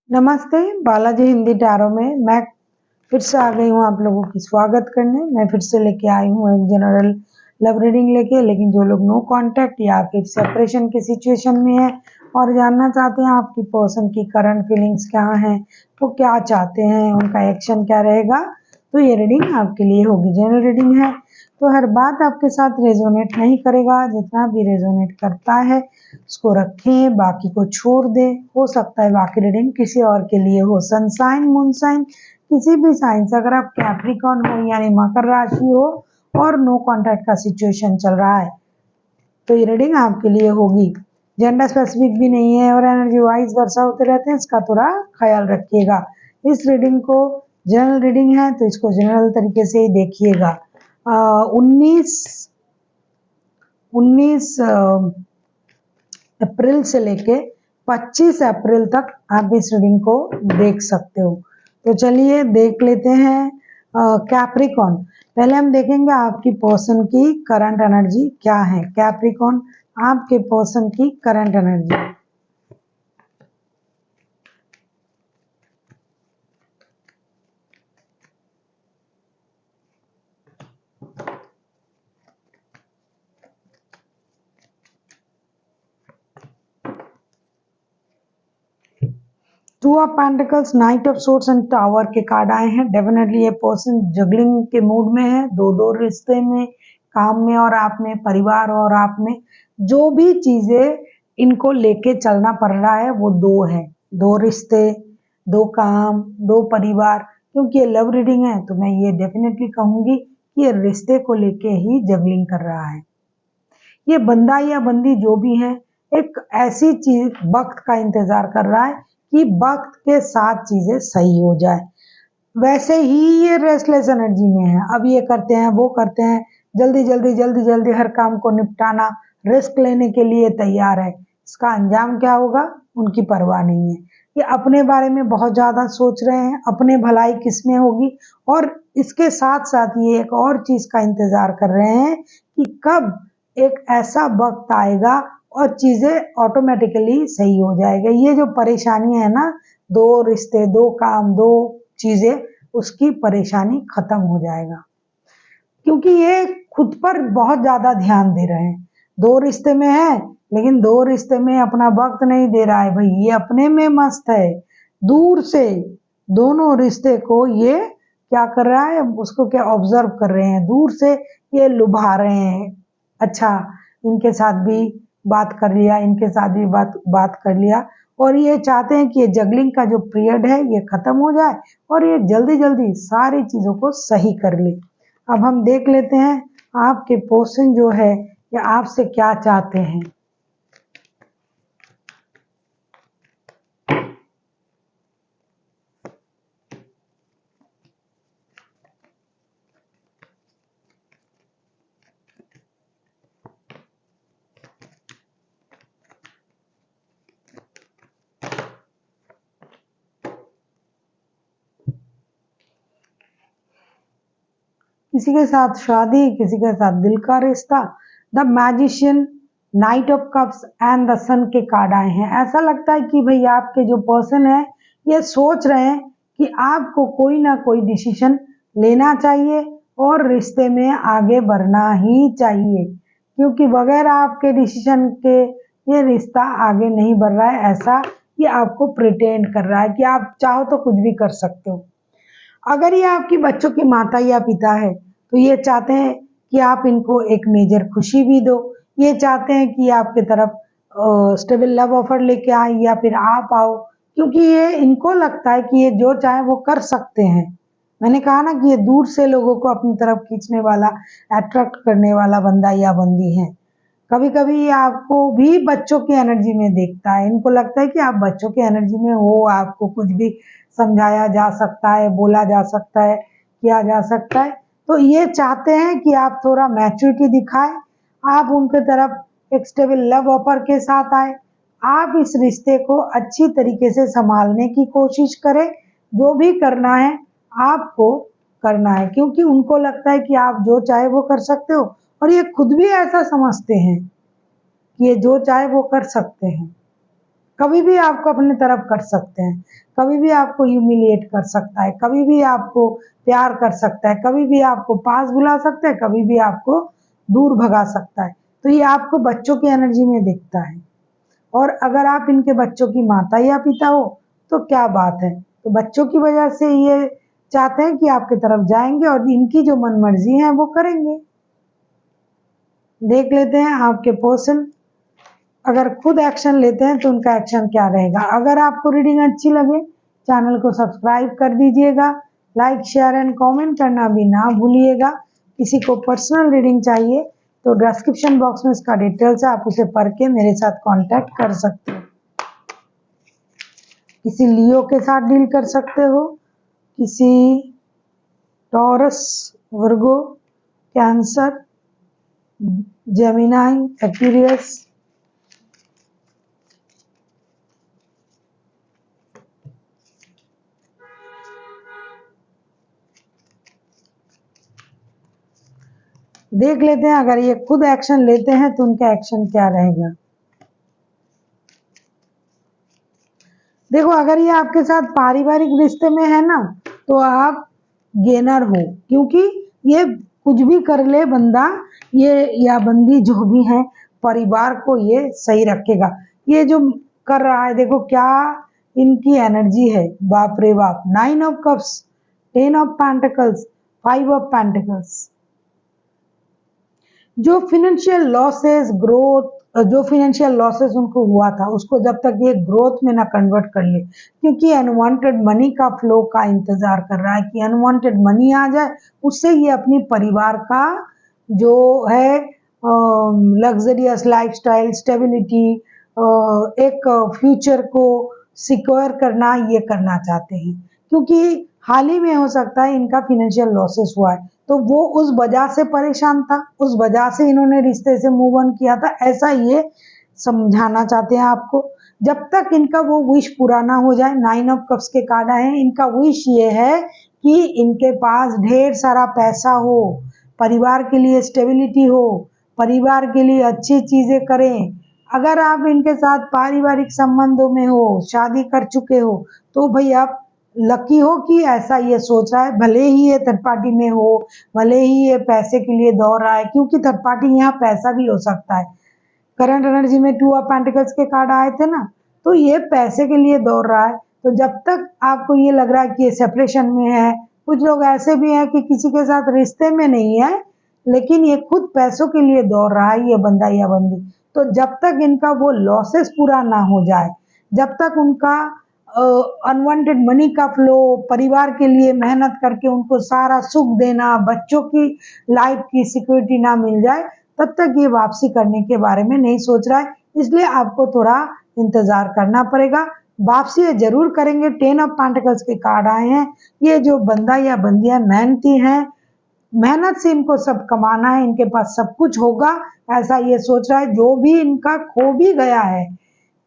नमस्ते, बालाजी हिंदी टैरो में मैं फिर से आ गई हूँ आप लोगों की स्वागत करने। मैं फिर से लेके आई हूँ एक जनरल लव रीडिंग लेके। लेकिन जो लोग नो कांटेक्ट या फिर सेपरेशन की सिचुएशन में है और जानना चाहते हैं आपकी पर्सन की करंट फीलिंग्स क्या हैं, वो क्या चाहते हैं, उनका एक्शन क्या रहेगा, तो ये रीडिंग आपके लिए होगी। जनरल रीडिंग है तो हर बात आपके साथ रेजोनेट नहीं करेगा। जितना भी रेजोनेट करता है उसको रखें, बाकी को छोड़ दें। हो सकता है बाकी रीडिंग किसी और के लिए हो। सन साइन, मून साइन, किसी भी साइन से अगर आप कैप्रिकॉर्न हो यानी मकर राशि हो और नो कॉन्टैक्ट का सिचुएशन चल रहा है तो ये रीडिंग आपके लिए होगी। जेंडर स्पेसिफिक भी नहीं है और एनर्जी वाइज वर्षा होते रहते हैं, इसका थोड़ा ख्याल रखिएगा। इस रीडिंग को जनरल रीडिंग है तो इसको जनरल तरीके से ही देखिएगा। 19 अप्रैल से लेके 25 अप्रैल तक आप इस रीडिंग को देख सकते हो। तो चलिए देख लेते हैं कैप्रिकॉर्न। पहले हम देखेंगे आपकी पर्सन की करंट एनर्जी क्या है। कैप्रिकॉर्न, आपके पर्सन की current energy. Two of pentacles, night of swords and tower के कार्ड आए हैं। डेफिनेटली ये पर्सन जगलिंग के मूड में है। दो रिश्ते में, काम में और आप में, परिवार और आप में, जो भी चीजें इनको लेके चलना पड़ रहा है वो दो है। दो रिश्ते, दो काम, दो परिवार। क्योंकि ये लव रीडिंग है तो मैं ये डेफिनेटली कहूंगी कि ये रिश्ते को लेके ही जगलिंग कर रहा है। ये बंदा या बंदी जो भी है एक ऐसी चीज वक्त का इंतजार कर रहा है कि वक्त के साथ चीजें सही हो जाए। वैसे ही ये रेस्टलेस एनर्जी में है। अब ये करते हैं, वो करते हैं, जल्दी जल्दी जल्दी जल्दी हर काम को निपटाना, रिस्क लेने के लिए तैयार है। इसका अंजाम क्या होगा उनकी परवाह नहीं है। ये अपने बारे में बहुत ज्यादा सोच रहे हैं, अपने भलाई किस में होगी। और इसके साथ साथ ये एक और चीज का इंतजार कर रहे हैं कि कब एक ऐसा वक्त आएगा और चीजें ऑटोमेटिकली सही हो जाएगा। ये जो परेशानी है ना, दो रिश्ते, दो काम, दो चीजें, उसकी परेशानी खत्म हो जाएगा। क्योंकि ये खुद पर बहुत ज्यादा ध्यान दे रहे हैं। दो रिश्ते में है लेकिन दो रिश्ते में अपना वक्त नहीं दे रहा है भाई, ये अपने में मस्त है। दूर से दोनों रिश्ते को ये क्या कर रहा है, उसको क्या ऑब्जर्व कर रहे हैं, दूर से ये लुभा रहे हैं। अच्छा, इनके साथ भी बात कर लिया, इनके साथ भी बात कर लिया। और ये चाहते हैं कि ये जगलिंग का जो पीरियड है ये खत्म हो जाए और ये जल्दी जल्दी सारी चीजों को सही कर ले। अब हम देख लेते हैं आपके पर्सन जो है ये आपसे क्या चाहते हैं। किसी के साथ शादी, किसी के साथ दिल का रिश्ता। The magician, knight of cups and the sun के कार्ड आए हैं। ऐसा लगता है कि भाई आपके जो पर्सन है ये सोच रहे हैं कि आपको कोई ना कोई डिसीजन लेना चाहिए और रिश्ते में आगे बढ़ना ही चाहिए। क्योंकि बगैर आपके डिसीजन के ये रिश्ता आगे नहीं बढ़ रहा है। ऐसा कि आपको प्रिटेंड कर रहा है कि आप चाहो तो कुछ भी कर सकते हो। अगर ये आपके बच्चों के माता या पिता है तो ये चाहते हैं कि आप इनको एक मेजर खुशी भी दो। ये चाहते हैं कि आपके तरफ स्टेबल लव ऑफर लेके आए या फिर आप आओ। क्योंकि ये इनको लगता है कि ये जो चाहे वो कर सकते हैं। मैंने कहा ना कि ये दूर से लोगों को अपनी तरफ खींचने वाला, अट्रैक्ट करने वाला बंदा या बंदी है। कभी कभी ये आपको भी बच्चों की एनर्जी में देखता है। इनको लगता है कि आप बच्चों की एनर्जी में हो, आपको कुछ भी समझाया जा सकता है, बोला जा सकता है, किया जा सकता है। तो ये चाहते हैं कि आप थोड़ा मैच्योरिटी दिखाएं, आप उनके तरफ एक स्टेबल लव ऑफर के साथ आए, आप इस रिश्ते को अच्छी तरीके से संभालने की कोशिश करें। जो भी करना है आपको करना है, क्योंकि उनको लगता है कि आप जो चाहे वो कर सकते हो। और ये खुद भी ऐसा समझते हैं कि ये जो चाहे वो कर सकते हैं। कभी भी आपको अपने तरफ कर सकते हैं, कभी भी आपको ह्यूमिलिएट कर सकता है, कभी भी आपको प्यार कर सकता है, कभी भी आपको पास बुला सकता है, कभी भी आपको दूर भगा सकता है। तो ये आपको बच्चों की एनर्जी में दिखता है। और अगर आप इनके बच्चों की माता या पिता हो तो क्या बात है। तो बच्चों की वजह से ये चाहते हैं कि आपकी तरफ जाएंगे और इनकी जो मन मर्जी है वो करेंगे। देख लेते हैं आपके पर्सन अगर खुद एक्शन लेते हैं तो उनका एक्शन क्या रहेगा। अगर आपको रीडिंग अच्छी लगे चैनल को सब्सक्राइब कर दीजिएगा, लाइक शेयर एंड कमेंट करना भी ना भूलिएगा। किसी को पर्सनल रीडिंग चाहिए तो डिस्क्रिप्शन बॉक्स में इसका डिटेल्स है, आप उसे पढ़ के मेरे साथ कांटेक्ट कर सकते हो। किसी लियो के साथ डील कर सकते हो, किसी टॉरस, वर्गो, कैंसर, जेमिनाई, एक्वेरियस, देख लेते हैं अगर ये खुद एक्शन लेते हैं तो उनका एक्शन क्या रहेगा। देखो अगर ये आपके साथ पारिवारिक रिश्ते में है ना तो आप गेनर हो, क्योंकि ये कुछ भी कर ले बंदा ये या बंदी जो भी है परिवार को ये सही रखेगा। ये जो कर रहा है देखो क्या इनकी एनर्जी है, बाप रे बाप। 9 of cups, 10 of pentacles, 5 of pentacles. जो फिनेंशियल लॉसेस ग्रोथ, जो फिनेंशियल लॉसेस उनको हुआ था उसको जब तक ये ग्रोथ में ना कन्वर्ट कर ले, क्योंकि अनवांटेड मनी का फ्लो का इंतजार कर रहा है कि अनवांटेड मनी आ जाए, उससे ये अपनी परिवार का जो है लग्जरियस लाइफस्टाइल, स्टेबिलिटी, एक फ्यूचर को सिक्योर करना ये करना चाहते हैं। क्योंकि हाल ही में हो सकता है इनका फिनेंशियल लॉसेस हुआ है तो वो उस वजह से परेशान था, उस वजह से इन्होंने रिश्ते से मूव ऑन किया था, ऐसा ये समझाना चाहते हैं आपको। जब तक इनका वो विश पूरा ना हो जाए, 9 ऑफ कप्स के कार्ड आए हैं, इनका विश ये है कि इनके पास ढेर सारा पैसा हो, परिवार के लिए स्टेबिलिटी हो, परिवार के लिए अच्छी चीजें करें। अगर आप इनके साथ पारिवारिक संबंधों में हो, शादी कर चुके हो तो भाई आप लकी हो कि ऐसा ये सोच रहा है, भले ही ये थर्ड पार्टी में हो, भले ही ये पैसे के लिए दौड़ रहा है, क्योंकि थर्ड पार्टी यहाँ पैसा भी हो सकता है। करंट एनर्जी में 2 ऑफ पेंटिकल्स के कार्ड आए थे ना, तो ये पैसे के लिए दौड़ रहा है। तो जब तक आपको ये लग रहा है कि ये सेपरेशन में है, कुछ लोग ऐसे भी हैं कि किसी के साथ रिश्ते में नहीं है लेकिन ये खुद पैसों के लिए दौड़ रहा है ये बंदा या बंदी। तो जब तक इनका वो लॉसेस पूरा ना हो जाए, जब तक उनका अनवांटेड मनी का फ्लो, परिवार के लिए मेहनत करके उनको सारा सुख देना, बच्चों की लाइफ की सिक्योरिटी ना मिल जाए, तब तक ये वापसी करने के बारे में नहीं सोच रहा है। इसलिए आपको थोड़ा इंतजार करना पड़ेगा। वापसी ये जरूर करेंगे। 10 ऑफ पेंटिकल्स के कार्ड आए हैं। ये जो बंदा या बंदियां मेहनती हैं, मेहनत से इनको सब कमाना है, इनके पास सब कुछ होगा ऐसा ये सोच रहा है। जो भी इनका खो भी गया है,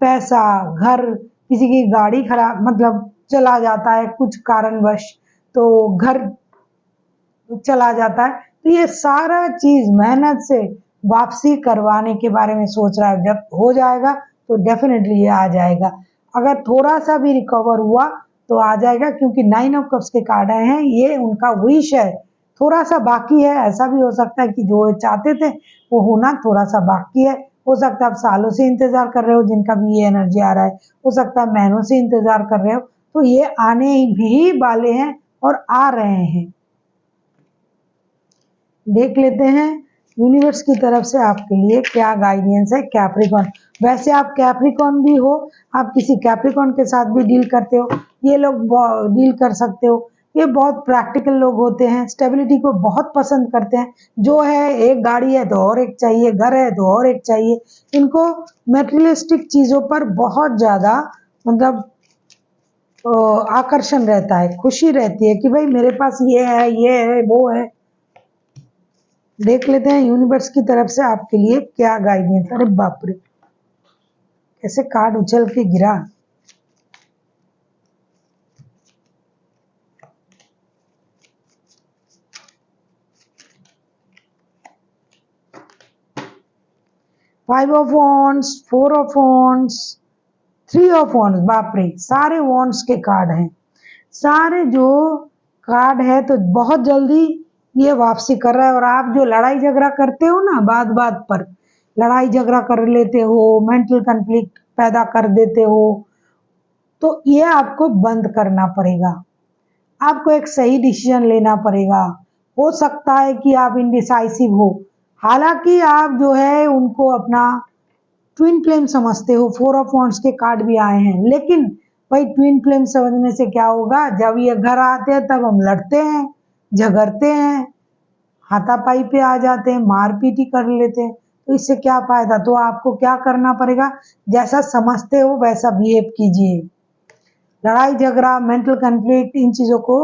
पैसा, घर, किसी की गाड़ी खराब मतलब चला जाता है कुछ कारणवश, तो घर चला जाता है, तो ये सारा चीज मेहनत से वापसी करवाने के बारे में सोच रहा है। जब हो जाएगा तो डेफिनेटली ये आ जाएगा। अगर थोड़ा सा भी रिकवर हुआ तो आ जाएगा, क्योंकि 9 ऑफ कप्स के कार्ड आए हैं, ये उनका विश है। थोड़ा सा बाकी है, ऐसा भी हो सकता है कि जो चाहते थे वो होना थोड़ा सा बाकी है। हो सकता है आप सालों से इंतजार कर रहे हो, जिनका भी ये एनर्जी आ रहा है, हो सकता है महीनों से इंतजार कर रहे हो, तो ये आने भी वाले हैं और आ रहे हैं। देख लेते हैं यूनिवर्स की तरफ से आपके लिए क्या गाइडेंस है। कैप्रिकॉन, वैसे आप कैप्रिकॉन भी हो, आप किसी कैप्रिकॉन के साथ भी डील करते हो, ये लोग डील कर सकते हो। ये बहुत प्रैक्टिकल लोग होते हैं, स्टेबिलिटी को बहुत पसंद करते हैं। जो है एक गाड़ी है तो और एक चाहिए, घर है तो और एक चाहिए। इनको मेटेरियलिस्टिक चीजों पर बहुत ज्यादा मतलब आकर्षण रहता है, खुशी रहती है कि भाई मेरे पास ये है वो है। देख लेते हैं यूनिवर्स की तरफ से आपके लिए क्या गाइडेंस। अरे बाप रे, कैसे कार्ड उछल के गिरा। Five of wands, 4 of wands, three of wands, बाप रे, सारे वॉन्ड्स के कार्ड हैं, सारे जो कार्ड है तो बहुत जल्दी ये वापसी कर रहा है। और आप जो लड़ाई झगड़ा करते हो ना, बात बात पर लड़ाई झगड़ा कर लेते हो, मेंटल कन्फ्लिक्ट पैदा कर देते हो, तो ये आपको बंद करना पड़ेगा। आपको एक सही डिसीजन लेना पड़ेगा। हो सकता है कि आप इनडिसाइसिव हो, हालांकि आप जो है उनको अपना ट्विन फ्लेम समझते हो, फोर ऑफ वॉन्ड्स के कार्ड भी आए हैं, लेकिन भाई ट्विन फ्लेम समझने से क्या होगा, जब ये घर आते हैं तब हम लड़ते हैं, झगड़ते हैं, हाथापाई पे आ जाते हैं, मारपीट ही कर लेते हैं, तो इससे क्या फायदा। तो आपको क्या करना पड़ेगा, जैसा समझते हो वैसा बिहेव कीजिए। लड़ाई झगड़ा, मेंटल कन्फ्लिक्ट, इन चीजों को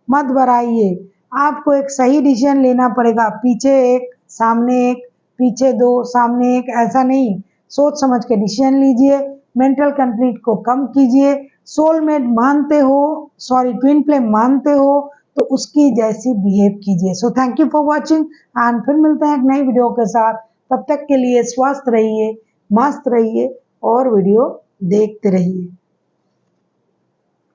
मत बढ़ाइए। आपको एक सही डिसीजन लेना पड़ेगा, पीछे एक सामने एक, पीछे दो सामने एक, ऐसा नहीं, सोच समझ के डिसीजन लीजिए। मेंटल कन्फ्लिक्ट को कम कीजिए। सोलमेट मानते हो, सॉरी ट्विन फ्लेम मानते हो तो उसकी जैसी बिहेव कीजिए। So thank you for watching and फिर मिलते हैं एक नई वीडियो के साथ। तब तक के लिए स्वस्थ रहिए, मस्त रहिए और वीडियो देखते रहिए।